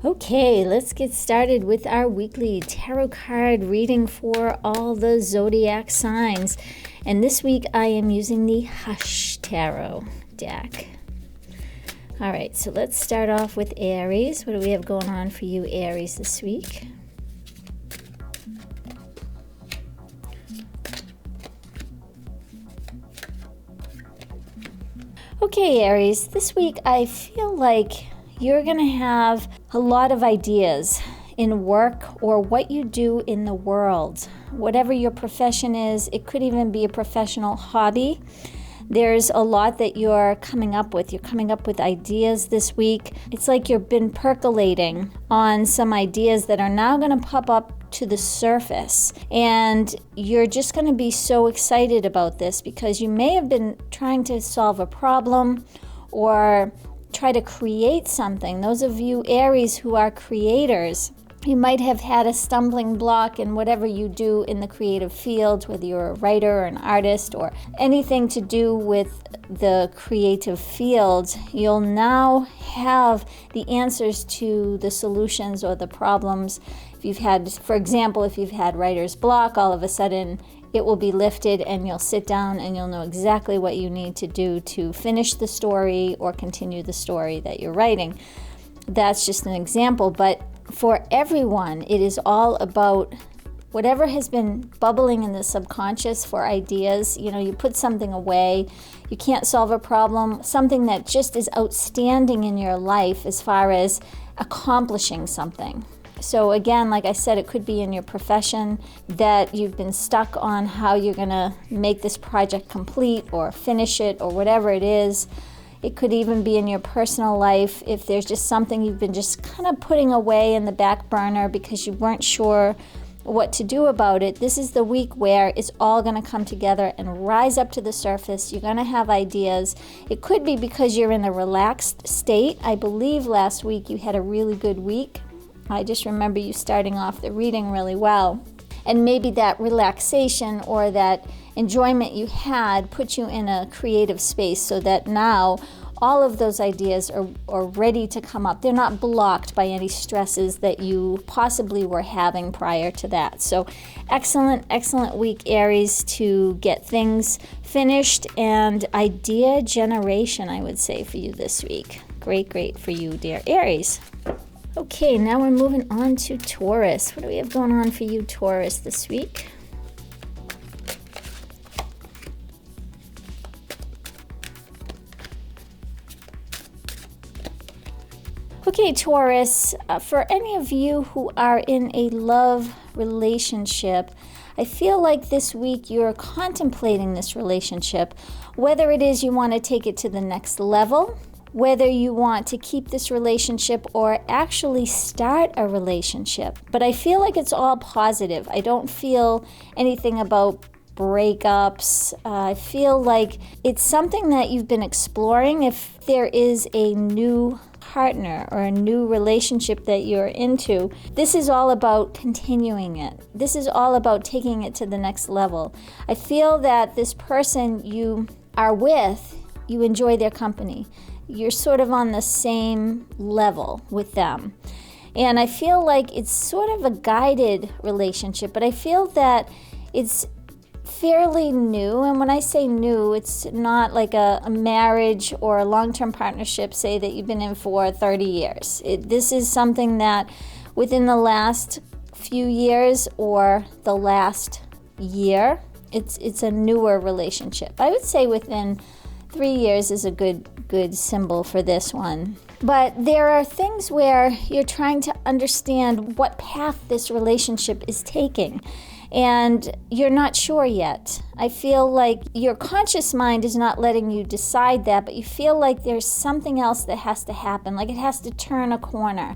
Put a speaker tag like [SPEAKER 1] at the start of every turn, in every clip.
[SPEAKER 1] Okay, let's get started with our weekly tarot card reading for all the zodiac signs. And this week I am using the Hush Tarot deck. All right, so let's start off with Aries. What do we have going on for you, Aries, this week? Okay, Aries, this week I feel like you're going to have a lot of ideas in work or what you do in the world. Whatever your profession is, it could even be a professional hobby. There's a lot that you're coming up with. You're coming up with ideas this week. It's like you've been percolating on some ideas that are now going to pop up to the surface. And you're just going to be so excited about this because you may have been trying to solve a problem or try to create something. Those of you Aries who are creators, you might have had a stumbling block in whatever you do in the creative field, whether you're a writer or an artist or anything to do with the creative field. You'll now have the answers to the solutions or the problems. If you've had, for example, if you've had writer's block, all of a sudden it will be lifted and you'll sit down and you'll know exactly what you need to do to finish the story or continue the story that you're writing. That's just an example, but for everyone, it is all about whatever has been bubbling in the subconscious for ideas. You know, you put something away, you can't solve a problem, something that just is outstanding in your life as far as accomplishing something. So again, like I said, it could be in your profession that you've been stuck on how you're going to make this project complete or finish it or whatever it is. It could even be in your personal life if there's just something you've been just kind of putting away in the back burner because you weren't sure what to do about it. This is the week where it's all going to come together and rise up to the surface. You're going to have ideas. It could be because you're in a relaxed state. I believe last week you had a really good week. I just remember you starting off the reading really well. And maybe that relaxation or that enjoyment you had put you in a creative space so that now all of those ideas are ready to come up. They're not blocked by any stresses that you possibly were having prior to that. So excellent, excellent week, Aries, to get things finished and idea generation, I would say, for you this week. Great, great for you, dear Aries. Okay, now we're moving on to Taurus. What do we have going on for you, Taurus, this week? Okay, Taurus, for any of you who are in a love relationship, I feel like this week you're contemplating this relationship, whether it is you want to take it to the next level, whether you want to keep this relationship or actually start a relationship. But I feel like it's all positive. I don't feel anything about breakups. I feel like it's something that you've been exploring. If there is a new partner or a new relationship that you're into, this is all about continuing it. This is all about taking it to the next level. I feel that this person you are with, you enjoy their company. You're sort of on the same level with them. And I feel like it's sort of a guided relationship, but I feel that it's fairly new. And when I say new, it's not like a marriage or a long-term partnership, say, that you've been in for 30 years. This is something that within the last few years or the last year, it's a newer relationship. I would say within 3 years is a good symbol for this one. But there are things where you're trying to understand what path this relationship is taking, and you're not sure yet. I feel like your conscious mind is not letting you decide that, but you feel like there's something else that has to happen, like it has to turn a corner.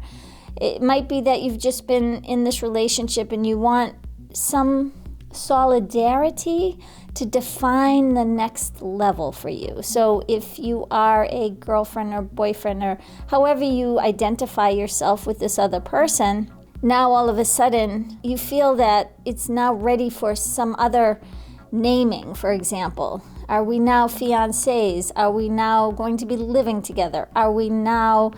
[SPEAKER 1] It might be that you've just been in this relationship and you want some solidarity to define the next level for you. So if you are a girlfriend or boyfriend or however you identify yourself with this other person, now all of a sudden you feel that it's now ready for some other naming, for example. Are we now fiancés? Are we now going to be living together? Are we now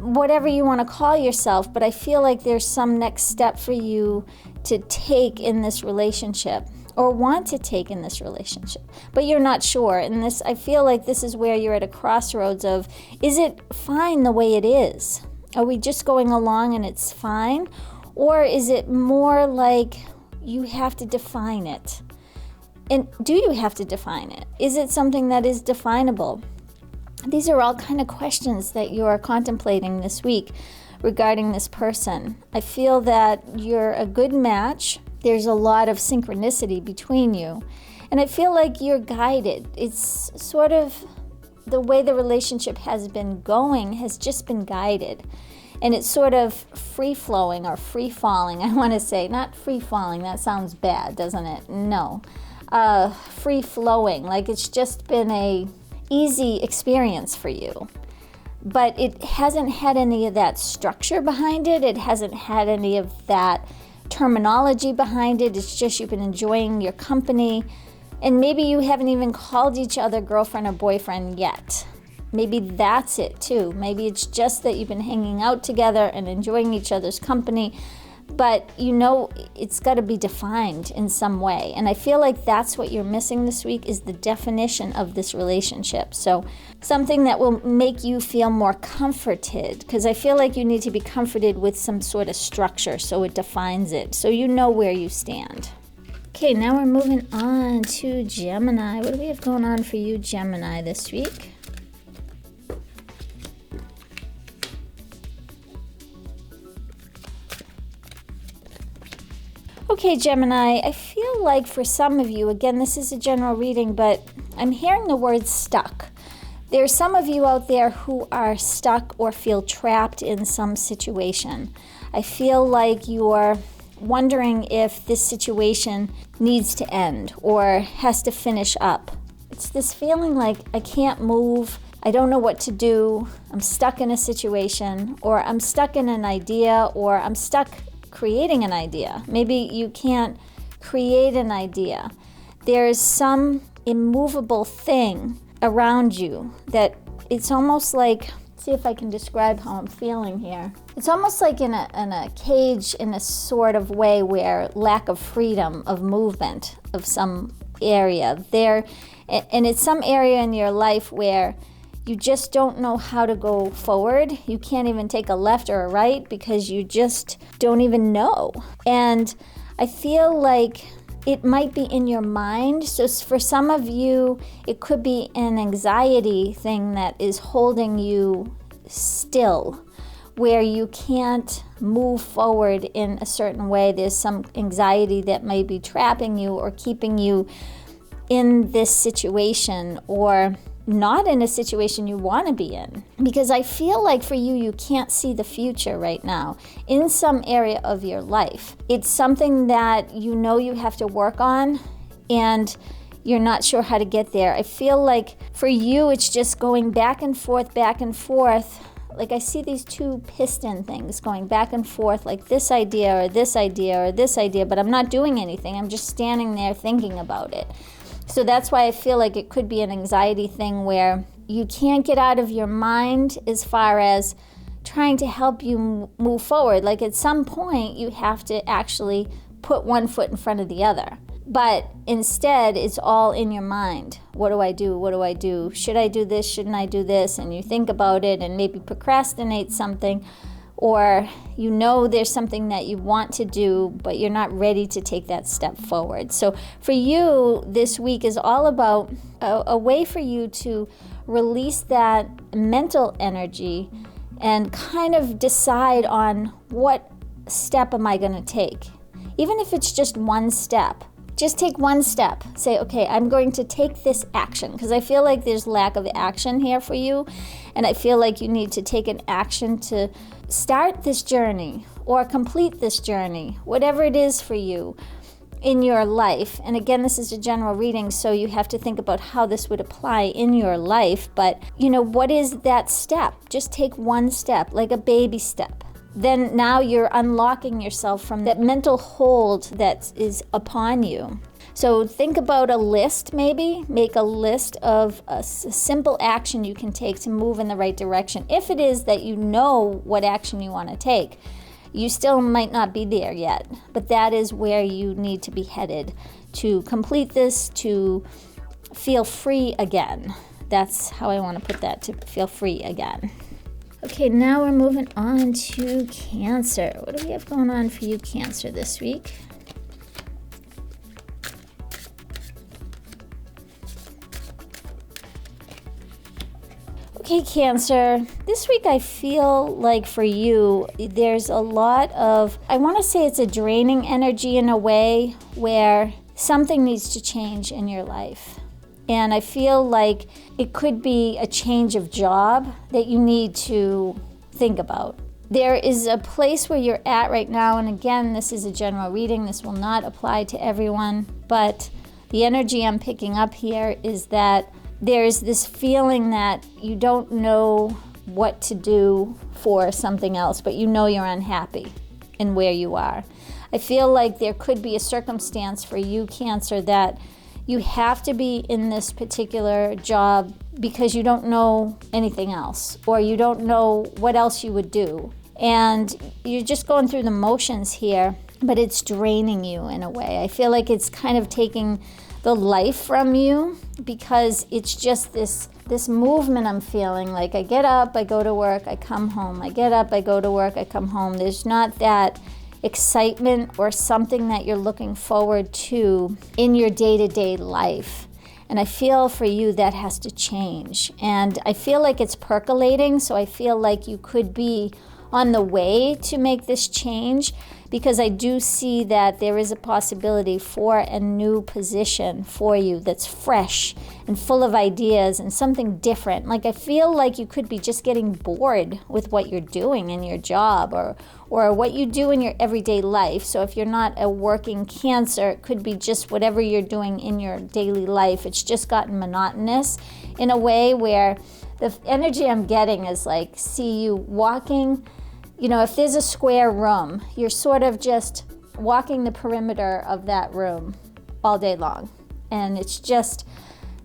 [SPEAKER 1] whatever you want to call yourself, but I feel like there's some next step for you to take in this relationship, or want to take in this relationship, but you're not sure. And this, I feel like this is where you're at a crossroads of, is it fine the way it is? Are we just going along and it's fine? Or is it more like you have to define it? And do you have to define it? Is it something that is definable? These are all kind of questions that you are contemplating this week regarding this person. I feel that you're a good match. There's a lot of synchronicity between you. And I feel like you're guided. It's sort of the way the relationship has been going has just been guided. And it's sort of free-flowing or free-falling, I want to say. Not free-falling, that sounds bad, doesn't it? No. Free-flowing, like it's just been a easy experience for you. But it hasn't had any of that structure behind it. It hasn't had any of that terminology behind it. It's just you've been enjoying your company. And maybe you haven't even called each other girlfriend or boyfriend yet. Maybe that's it too. Maybe it's just that you've been hanging out together and enjoying each other's company, but you know it's got to be defined in some way. And I feel like that's what you're missing this week, is the definition of this relationship. So something that will make you feel more comforted, because I feel like you need to be comforted with some sort of structure so it defines it, so you know where you stand. Okay, now we're moving on to Gemini. What do we have going on for you, Gemini, this week? Okay, Gemini, I feel like for some of you, again, this is a general reading, but I'm hearing the word stuck. There's some of you out there who are stuck or feel trapped in some situation. I feel like you're wondering if this situation needs to end or has to finish up. It's this feeling like I can't move, I don't know what to do, I'm stuck in a situation, or I'm stuck in an idea, or I'm stuck creating an idea. Maybe you can't create an idea. There's some immovable thing around you that it's almost like, see if I can describe how I'm feeling here. It's almost like in a cage in a sort of way, where lack of freedom of movement of some area there, and it's some area in your life where you just don't know how to go forward. You can't even take a left or a right because you just don't even know. And I feel like it might be in your mind. So for some of you, it could be an anxiety thing that is holding you still, where you can't move forward in a certain way. There's some anxiety that may be trapping you or keeping you in this situation, or not in a situation you want to be in. Because I feel like for you, you can't see the future right now in some area of your life. It's something that you know you have to work on, and you're not sure how to get there. I feel like for you, it's just going back and forth, back and forth. Like I see these two piston things going back and forth, like this idea or this idea or this idea, but I'm not doing anything. I'm just standing there thinking about it. So that's why I feel like it could be an anxiety thing where you can't get out of your mind as far as trying to help you move forward. Like at some point, you have to actually put one foot in front of the other. But instead, it's all in your mind. What do I do? What do I do? Should I do this? Shouldn't I do this? And you think about it and maybe procrastinate something. Or you know there's something that you want to do, but you're not ready to take that step forward. So for you, this week is all about a way for you to release that mental energy and kind of decide on what step am I going to take. Even if it's just one step. Just take one step. Say, okay, I'm going to take this action, because I feel like there's lack of action here for you, and I feel like you need to take an action to start this journey or complete this journey, whatever it is for you in your life. And again, this is a general reading, so you have to think about how this would apply in your life. But, you know, what is that step? Just take one step, like a baby step. Then now you're unlocking yourself from that mental hold that is upon you. So think about a list, maybe. Make a list of a simple action you can take to move in the right direction. If it is that you know what action you want to take, you still might not be there yet, but that is where you need to be headed to complete this, to feel free again. That's how I want to put that, to feel free again. Okay, now we're moving on to Cancer. What do we have going on for you, Cancer, this week? Okay, Cancer, this week I feel like for you, there's a lot of, I want to say it's a draining energy in a way where something needs to change in your life. And I feel like it could be a change of job that you need to think about. There is a place where you're at right now, and again, this is a general reading. This will not apply to everyone, but the energy I'm picking up here is that there's this feeling that you don't know what to do for something else, but you know you're unhappy in where you are. I feel like there could be a circumstance for you, Cancer, that you have to be in this particular job because you don't know anything else, or you don't know what else you would do. And you're just going through the motions here, but it's draining you in a way. I feel like it's kind of taking the life from you because it's just this movement I'm feeling. Like I get up, I go to work, I come home. I get up, I go to work, I come home. There's not that excitement or something that you're looking forward to in your day-to-day life. And I feel for you that has to change. And I feel like it's percolating, so I feel like you could be on the way to make this change, because I do see that there is a possibility for a new position for you that's fresh and full of ideas and something different. Like I feel like you could be just getting bored with what you're doing in your job or what you do in your everyday life. So if you're not a working Cancer, it could be just whatever you're doing in your daily life. It's just gotten monotonous in a way where the energy I'm getting is like, see you walking. You know, if there's a square room, you're sort of just walking the perimeter of that room all day long. And it's just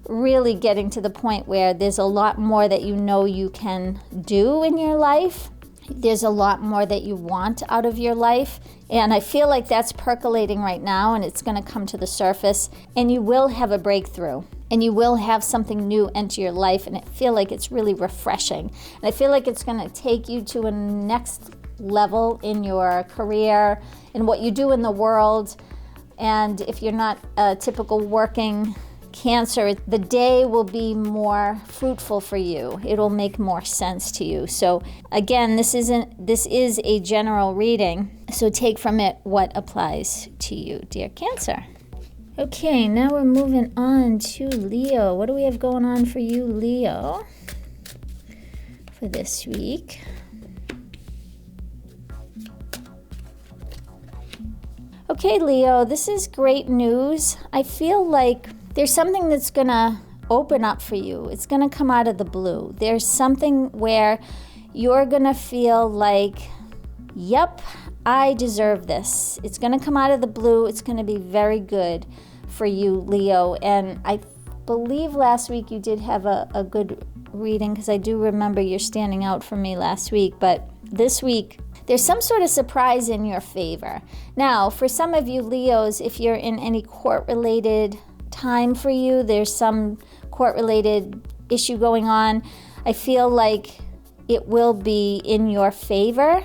[SPEAKER 1] really getting to the point where there's a lot more that you know you can do in your life. There's a lot more that you want out of your life. And I feel like that's percolating right now, and it's going to come to the surface. And you will have a breakthrough. And you will have something new enter your life, and I feel like it's really refreshing. And I feel like it's going to take you to a next level in your career, in what you do in the world. And if you're not a typical working Cancer, the day will be more fruitful for you. It will make more sense to you. So again, this is a general reading, so take from it what applies to you, dear Cancer. Okay, now we're moving on to Leo. What do we have going on for you, Leo, for this week? Okay, Leo, this is great news. I feel like there's something that's going to open up for you. It's going to come out of the blue. There's something where you're going to feel like, yep, I deserve this. It's going to come out of the blue. It's going to be very good for you, Leo. And I believe last week you did have a good reading, because I do remember you're standing out for me last week. But this week, there's some sort of surprise in your favor. Now, for some of you Leos, if you're in any court-related time for you, there's some court-related issue going on, I feel like it will be in your favor,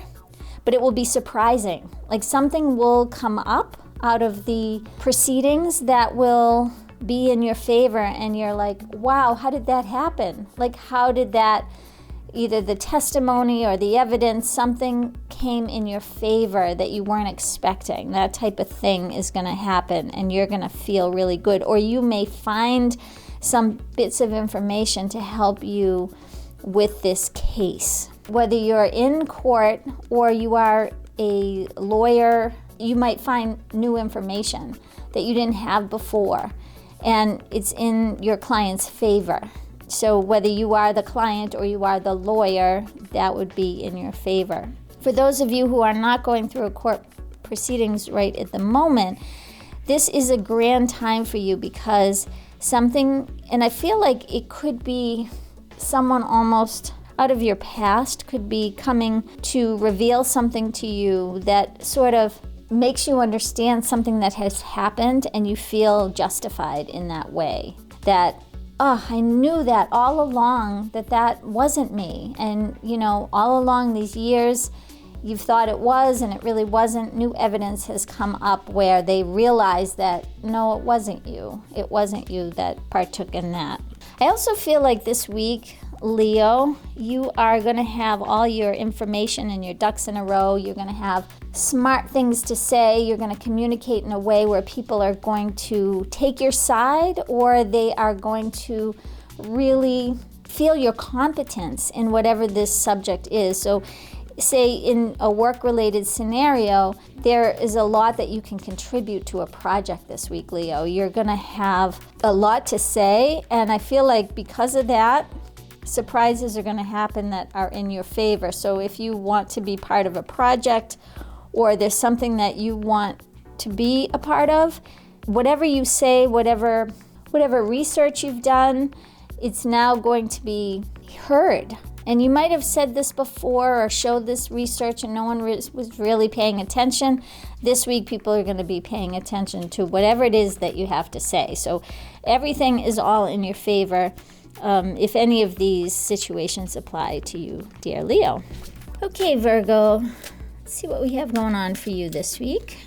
[SPEAKER 1] but it will be surprising. Like something will come up out of the proceedings that will be in your favor, and you're like, wow, how did that happen? Like, how did that, either the testimony or the evidence, something came in your favor that you weren't expecting. That type of thing is going to happen, and you're going to feel really good. Or you may find some bits of information to help you with this case. Whether you're in court or you are a lawyer, you might find new information that you didn't have before, and it's in your client's favor. So whether you are the client or you are the lawyer, that would be in your favor. For those of you who are not going through a court proceedings right at the moment, This is a grand time for you because something, and I feel like it could be someone almost out of your past, could be coming to reveal something to you that sort of makes you understand something that has happened, and you feel justified in that way. That, oh, I knew that all along that wasn't me. And, all along these years, you've thought it was, and it really wasn't. New evidence has come up where they realize that, no, it wasn't you. It wasn't you that partook in that. I also feel like this week, Leo, you are going to have all your information and your ducks in a row. You're going to have smart things to say. You're going to communicate in a way where people are going to take your side, or they are going to really feel your competence in whatever this subject is. So say in a work-related scenario, there is a lot that you can contribute to a project this week, Leo. You're going to have a lot to say, and I feel like because of that, surprises are going to happen that are in your favor. So if you want to be part of a project, or there's something that you want to be a part of, whatever you say, whatever research you've done, it's now going to be heard. And you might have said this before or showed this research and no one was really paying attention. This week, people are going to be paying attention to whatever it is that you have to say. So everything is all in your favor if any of these situations apply to you, dear Leo. Okay, Virgo, let's see what we have going on for you this week.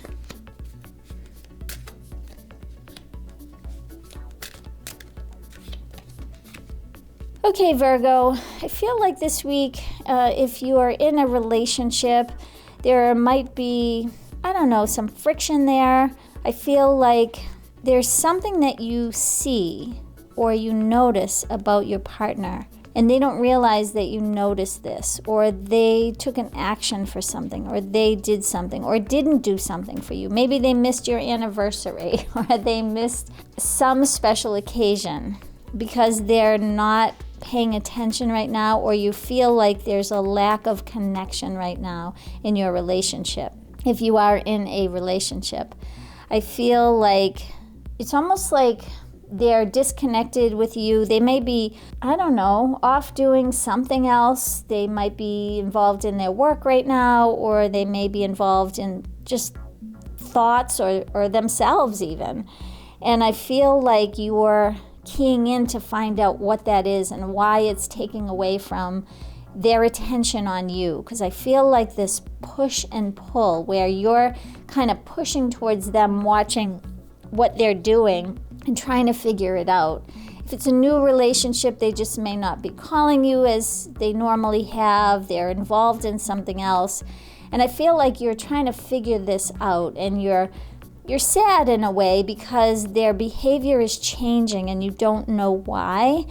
[SPEAKER 1] Okay, Virgo, I feel like this week, if you are in a relationship, there might be, some friction there. I feel like there's something that you see or you notice about your partner, and they don't realize that you noticed this, or they took an action for something, or they did something, or didn't do something for you. Maybe they missed your anniversary, or they missed some special occasion because they're not paying attention right now, or you feel like there's a lack of connection right now in your relationship. If you are in a relationship, I feel like it's almost like they're disconnected with you. They may be, off doing something else. They might be involved in their work right now, or they may be involved in just thoughts or themselves even. And I feel like you're keying in to find out what that is and why it's taking away from their attention on you. Because I feel like this push and pull where you're kind of pushing towards them, watching what they're doing and trying to figure it out. If it's a new relationship, they just may not be calling you as they normally have. They're involved in something else. And I feel like you're trying to figure this out, and you're sad in a way because their behavior is changing and you don't know why.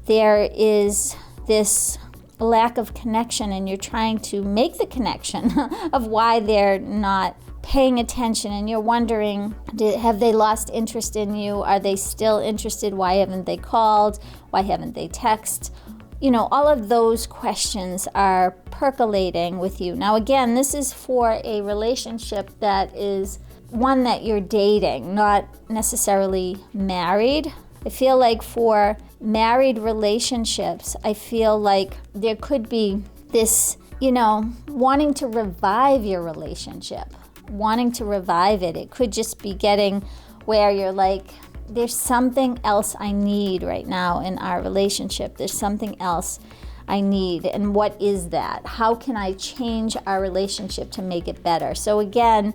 [SPEAKER 1] There is this lack of connection, and you're trying to make the connection of why they're not paying attention, and you're wondering, have they lost interest in you? Are they still interested? Why haven't they called? Why haven't they texted? All of those questions are percolating with you. Now, again, this is for a relationship that is one that you're dating, not necessarily married. I feel like for married relationships, I feel like there could be this, wanting to revive your relationship, wanting to revive it. It could just be getting where you're like, there's something else I need right now in our relationship. There's something else I need. And what is that? How can I change our relationship to make it better? So again,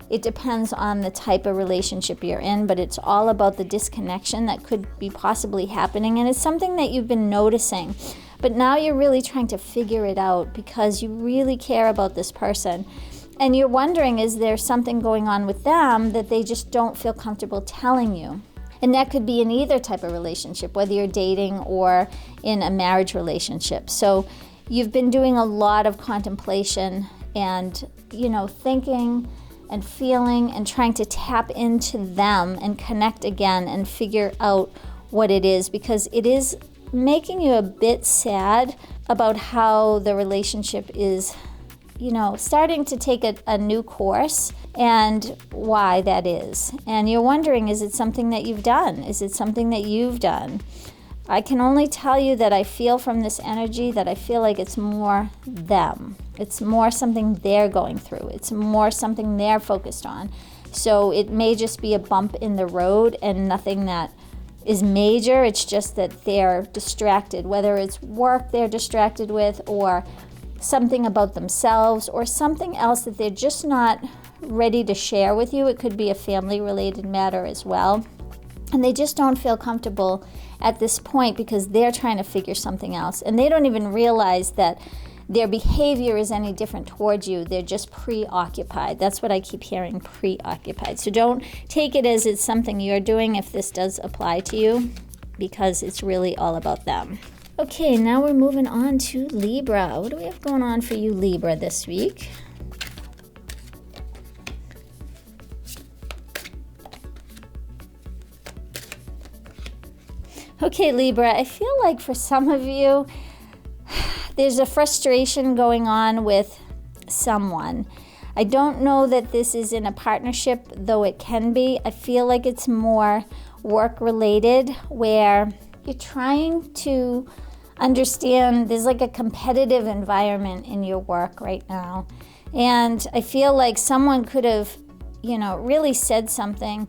[SPEAKER 1] it depends on the type of relationship you're in, but it's all about the disconnection that could be possibly happening. And it's something that you've been noticing. But now you're really trying to figure it out because you really care about this person. And you're wondering, is there something going on with them that they just don't feel comfortable telling you? And that could be in either type of relationship, whether you're dating or in a marriage relationship. So you've been doing a lot of contemplation and, thinking and feeling and trying to tap into them and connect again and figure out what it is, because it is making you a bit sad about how the relationship is starting to take a new course, and why that is. And you're wondering, is it something that you've done? Is it something that you've done? I can only tell you that I feel from this energy that I feel like it's more them. It's more something they're going through. It's more something they're focused on. So it may just be a bump in the road and nothing that is major. It's just that they're distracted, whether it's work they're distracted with or something about themselves or something else that they're just not ready to share with you. It could be a family-related matter as well. And they just don't feel comfortable at this point because they're trying to figure something else. And they don't even realize that their behavior is any different towards you. They're just preoccupied. That's what I keep hearing, preoccupied. So don't take it as it's something you're doing if this does apply to you, because it's really all about them. Okay, now we're moving on to Libra. What do we have going on for you, Libra, this week? Okay, Libra, I feel like for some of you, there's a frustration going on with someone. I don't know that this is in a partnership, though it can be. I feel like it's more work-related, where you're trying to understand there's like a competitive environment in your work right now. And I feel like someone could have, really said something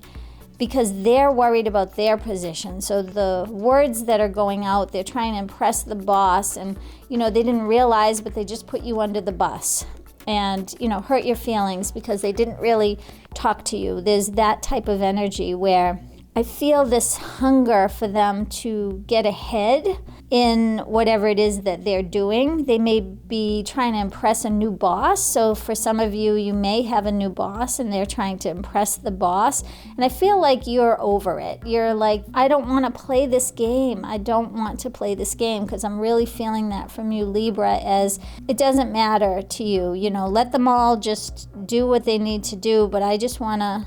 [SPEAKER 1] because they're worried about their position. So the words that are going out, they're trying to impress the boss, and they didn't realize, but they just put you under the bus and hurt your feelings because they didn't really talk to you. There's that type of energy where I feel this hunger for them to get ahead in whatever it is that they're doing. They may be trying to impress a new boss. So for some of you, you may have a new boss and they're trying to impress the boss. And I feel like you're over it. You're like, I don't want to play this game. I don't want to play this game, because I'm really feeling that from you, Libra, as it doesn't matter to you. Let them all just do what they need to do, but I just want to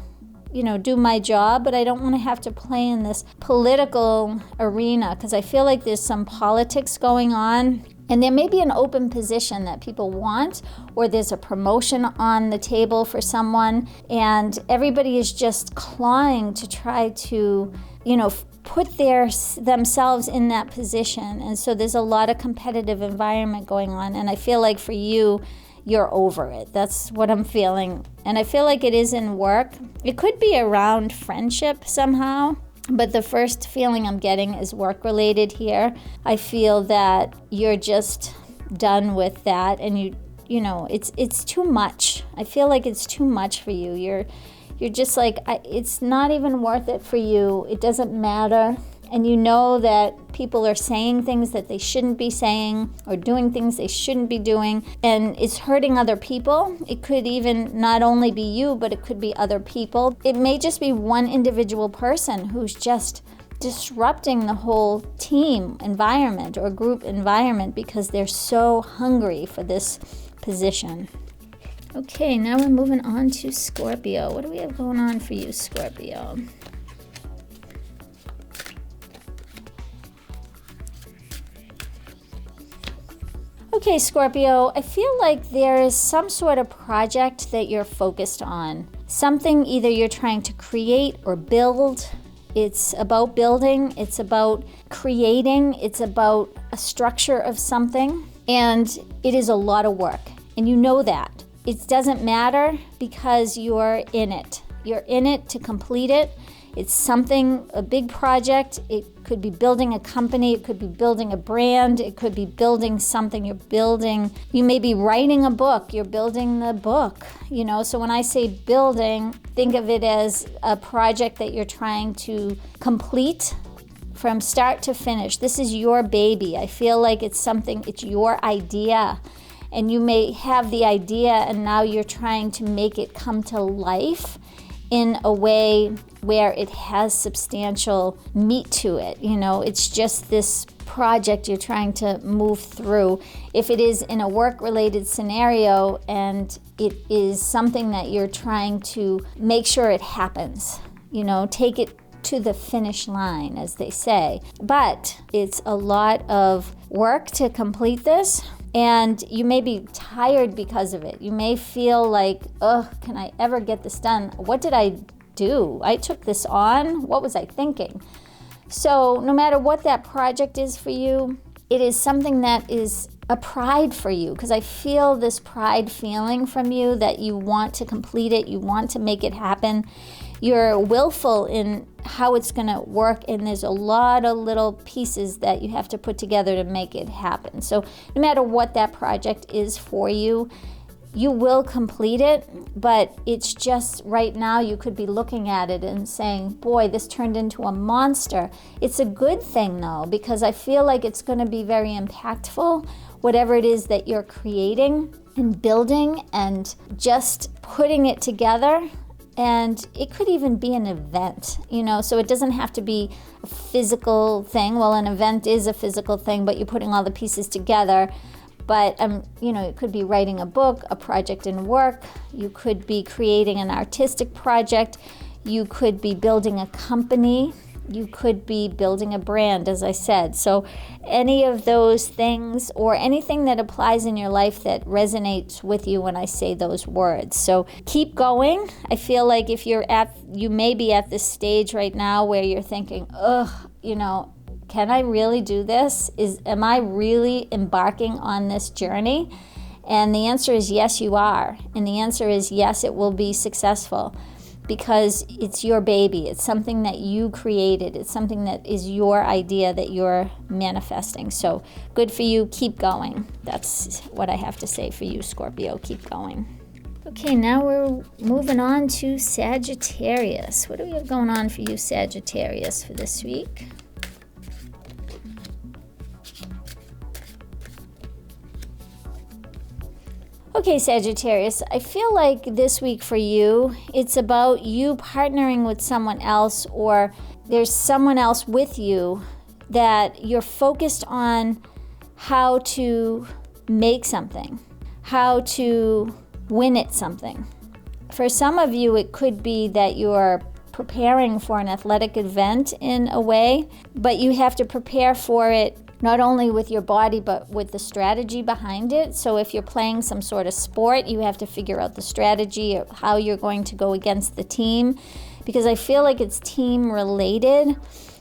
[SPEAKER 1] do my job, but I don't want to have to play in this political arena, because I feel like there's some politics going on, and there may be an open position that people want, or there's a promotion on the table for someone, and everybody is just clawing to try to, put themselves in that position. And so there's a lot of competitive environment going on, and I feel like for you, you're over it. That's what I'm feeling. And I feel like it is in work. It could be around friendship somehow, but the first feeling I'm getting is work related here. I feel that you're just done with that, and it's too much. I feel like it's too much for you. You're just like, it's not even worth it for you. It doesn't matter. And you know that people are saying things that they shouldn't be saying, or doing things they shouldn't be doing, and it's hurting other people. It could even not only be you, but it could be other people. It may just be one individual person who's just disrupting the whole team environment or group environment because they're so hungry for this position. Okay, now we're moving on to Scorpio. What do we have going on for you, Scorpio? Okay, Scorpio, I feel like there is some sort of project that you're focused on. Something either you're trying to create or build. It's about building, it's about creating, it's about a structure of something, and it is a lot of work, and you know that. It doesn't matter because you're in it. You're in it to complete it. It's something, a big project. It could be building a company. It could be building a brand. It could be building something you're building. You may be writing a book. You're building the book, So when I say building, think of it as a project that you're trying to complete from start to finish. This is your baby. I feel like it's your idea. And you may have the idea and now you're trying to make it come to life in a way where it has substantial meat to it. It's just this project you're trying to move through. If it is in a work-related scenario and it is something that you're trying to make sure it happens, take it to the finish line, as they say. But it's a lot of work to complete this. And you may be tired because of it. You may feel like, ugh, can I ever get this done? What did I do? I took this on. What was I thinking? So no matter what that project is for you, it is something that is a pride for you, because I feel this pride feeling from you that you want to complete it, you want to make it happen. You're willful in how it's going to work, and there's a lot of little pieces that you have to put together to make it happen. So no matter what that project is for you, you will complete it, but it's just right now you could be looking at it and saying, boy, this turned into a monster. It's a good thing though, because I feel like it's going to be very impactful, whatever it is that you're creating and building and just putting it together. And it could even be an event, so it doesn't have to be a physical thing. Well, an event is a physical thing, but you're putting all the pieces together. But, it could be writing a book, a project in work. You could be creating an artistic project. You could be building a company. You could be building a brand, as I said. So any of those things, or anything that applies in your life that resonates with you when I say those words. So keep going. I feel like if you may be at this stage right now where you're thinking, can I really do this? Am I really embarking on this journey? And the answer is yes, you are. And the answer is yes, it will be successful, because it's your baby. It's something that you created. It's something that is your idea that you're manifesting. So good for you. Keep going. That's what I have to say for you, Scorpio. Keep going. Okay, now we're moving on to Sagittarius. What do we have going on for you, Sagittarius, for this week? Okay, Sagittarius, I feel like this week for you, it's about you partnering with someone else, or there's someone else with you that you're focused on how to make something, how to win at something. For some of you, it could be that you're preparing for an athletic event in a way, but you have to prepare for it not only with your body, but with the strategy behind it. So if you're playing some sort of sport, you have to figure out the strategy of how you're going to go against the team, because I feel like it's team related,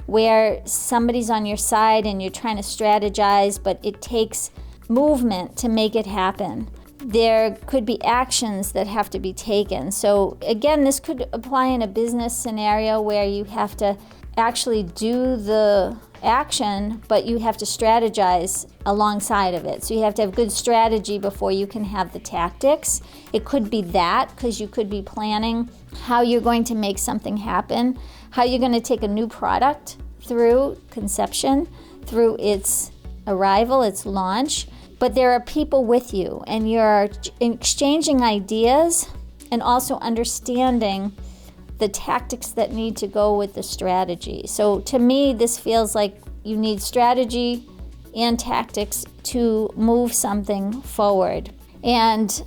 [SPEAKER 1] where somebody's on your side and you're trying to strategize, but it takes movement to make it happen. There could be actions that have to be taken. So again, this could apply in a business scenario where you have to actually do the action, but you have to strategize alongside of it. So you have to have good strategy before you can have the tactics. It could be that, because you could be planning how you're going to make something happen, how you're going to take a new product through conception, through its arrival, its launch. But there are people with you, and you're exchanging ideas and also understanding the tactics that need to go with the strategy. So to me, this feels like you need strategy and tactics to move something forward. And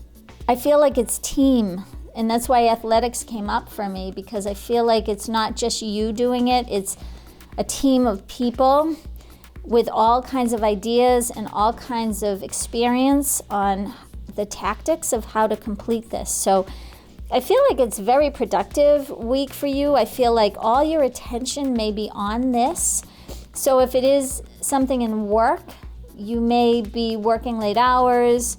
[SPEAKER 1] I feel like it's team. And that's why athletics came up for me, because I feel like it's not just you doing it, it's a team of people with all kinds of ideas and all kinds of experience on the tactics of how to complete this. So I feel like it's a very productive week for you. I feel like all your attention may be on this. So if it is something in work, you may be working late hours,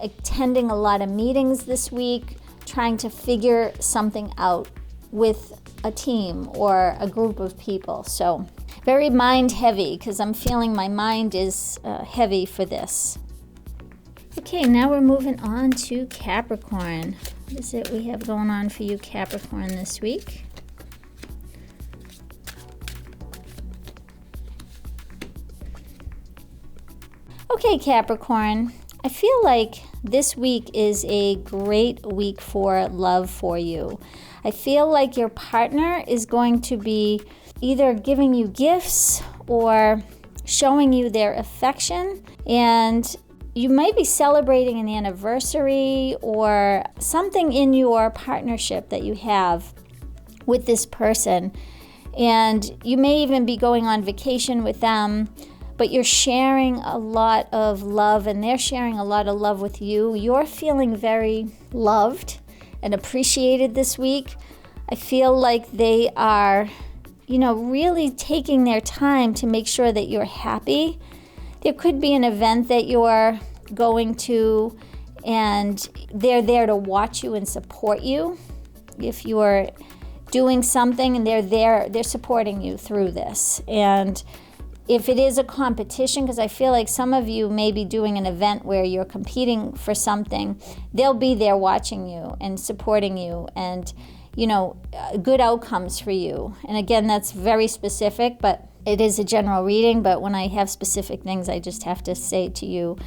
[SPEAKER 1] attending a lot of meetings this week, trying to figure something out with a team or a group of people. So very mind heavy, because I'm feeling my mind is heavy for this. Okay, now we're moving on to Capricorn. What is it we have going on for you, Capricorn, this week? Okay, Capricorn, I feel like this week is a great week for love for you. I feel like your partner is going to be either giving you gifts or showing you their affection, and you might be celebrating an anniversary or something in your partnership that you have with this person. And you may even be going on vacation with them, but you're sharing a lot of love and they're sharing a lot of love with you. You're feeling very loved and appreciated this week. I feel like they are, really taking their time to make sure that you're happy. There could be an event that you're going to and they're there to watch you and support you. If you're doing something and they're supporting you through this. And if it is a competition, because I feel like some of you may be doing an event where you're competing for something, they'll be there watching you and supporting you and, good outcomes for you. And again, that's very specific, but it is a general reading. But when I have specific things, I just have to say to you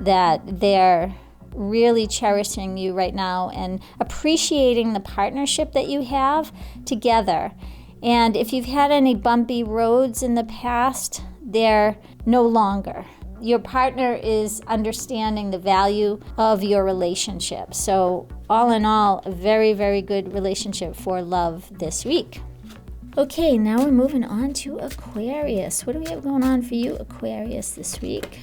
[SPEAKER 1] that they're really cherishing you right now and appreciating the partnership that you have together. And if you've had any bumpy roads in the past, they're no longer. Your partner is understanding the value of your relationship. So all in all, a very, very good relationship for love this week. Okay, now we're moving on to Aquarius. What do we have going on for you, Aquarius, this week?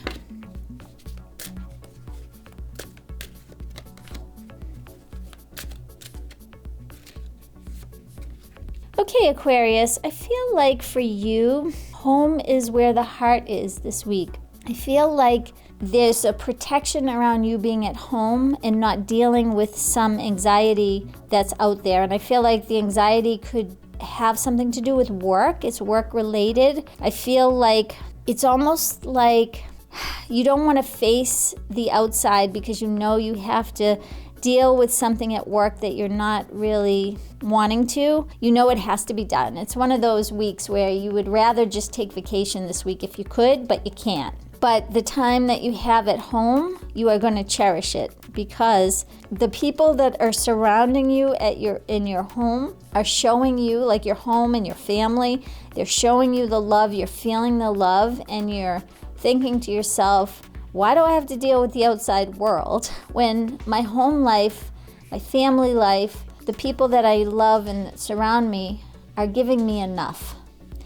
[SPEAKER 1] Okay, Aquarius, I feel like for you, home is where the heart is this week. I feel like there's a protection around you being at home and not dealing with some anxiety that's out there. And I feel like the anxiety could have something to do with work. It's work related. I feel like it's almost like you don't want to face the outside because you have to deal with something at work that you're not really wanting to. It has to be done. It's one of those weeks where you would rather just take vacation this week if you could, but you can't. But the time that you have at home, you are going to cherish it because the people that are surrounding you in your home are showing you, like your home and your family, they're showing you the love, you're feeling the love, and you're thinking to yourself, why do I have to deal with the outside world when my home life, my family life, the people that I love and that surround me are giving me enough?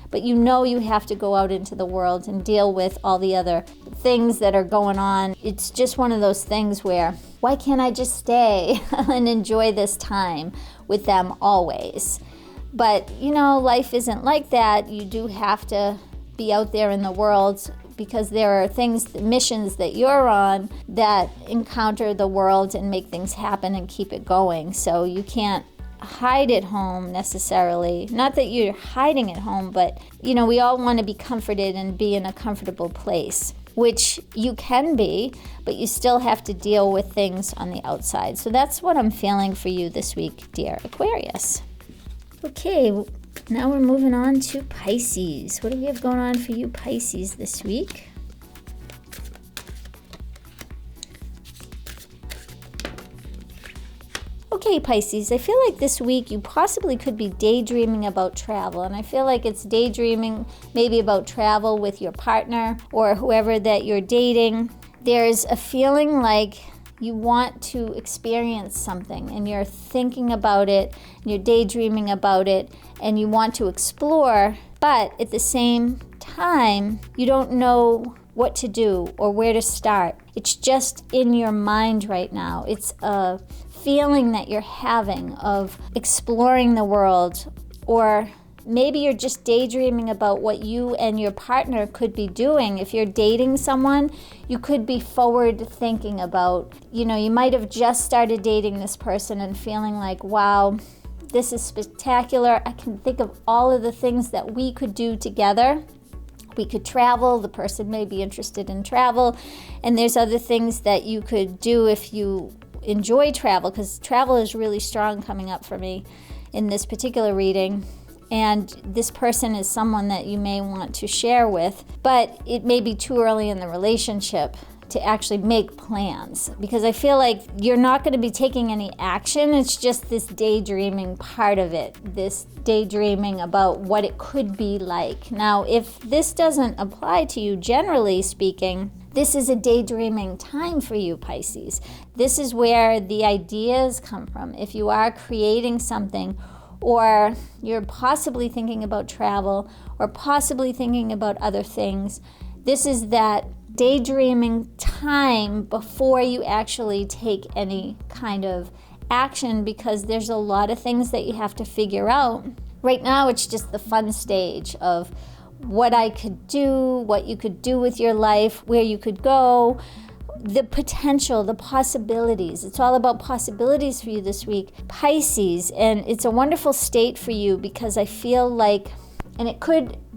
[SPEAKER 1] But you have to go out into the world and deal with all the other things that are going on. It's just one of those things where, why can't I just stay and enjoy this time with them always? But, life isn't like that. You do have to be out there in the world because there are missions that you're on that encounter the world and make things happen and keep it going. So you can't hide at home necessarily. Not that you're hiding at home, but we all want to be comforted and be in a comfortable place, which you can be, but you still have to deal with things on the outside. So that's what I'm feeling for you this week, dear Aquarius. Okay, now we're moving on to Pisces. What do we have going on for you, Pisces, this week? Okay, Pisces, I feel like this week you possibly could be daydreaming about travel. And I feel like it's daydreaming maybe about travel with your partner or whoever that you're dating. There's a feeling like you want to experience something and you're thinking about it and you're daydreaming about it and you want to explore, but at the same time, you don't know what to do or where to start. It's just in your mind right now. It's a feeling that you're having of exploring the world, or maybe you're just daydreaming about what you and your partner could be doing. If you're dating someone, you could be forward thinking about, you might have just started dating this person and feeling like, wow, this is spectacular. I can think of all of the things that we could do together. We could travel. The person may be interested in travel. And there's other things that you could do if you enjoy travel, because travel is really strong coming up for me in this particular reading. And this person is someone that you may want to share with, but it may be too early in the relationship to actually make plans, because I feel like you're not going to be taking any action. It's just this daydreaming part of it, this daydreaming about what it could be like. Now, if this doesn't apply to you, generally speaking, this is a daydreaming time for you, Pisces. This is where the ideas come from. If you are creating something, or you're possibly thinking about travel, or possibly thinking about other things, this is that daydreaming time before you actually take any kind of action, because there's a lot of things that you have to figure out. Right now, it's just the fun stage of what I could do, what you could do with your life, where you could go, the potential, the possibilities. It's all about possibilities for you this week, Pisces. And it's a wonderful state for you because I feel like, and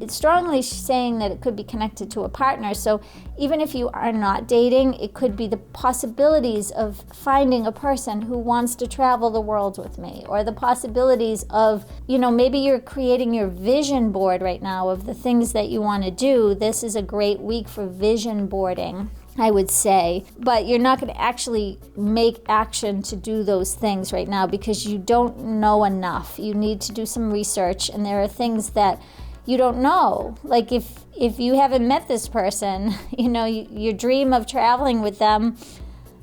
[SPEAKER 1] it's strongly saying that it could be connected to a partner. So even if you are not dating, it could be the possibilities of finding a person who wants to travel the world with me, or the possibilities of, maybe you're creating your vision board right now of the things that you want to do. This is a great week for vision boarding, I would say, but you're not going to actually make action to do those things right now because you don't know enough. You need to do some research, and there are things that you don't know. Like if you haven't met this person, your dream of traveling with them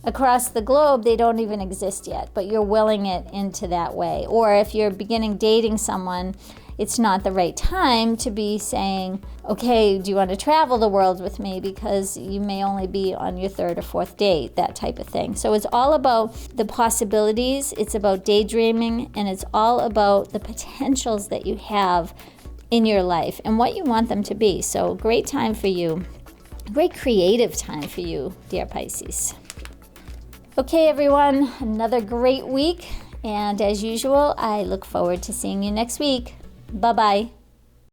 [SPEAKER 1] across the globe, they don't even exist yet, but you're willing it into that way. Or if you're beginning dating someone, it's not the right time to be saying, okay, do you want to travel the world with me? Because you may only be on your third or fourth date, that type of thing. So it's all about the possibilities, it's about daydreaming, and it's all about the potentials that you have in your life and what you want them to be. So great time for you, great creative time for you, dear Pisces. Okay, everyone, another great week. And as usual, I look forward to seeing you next week. Bye-bye.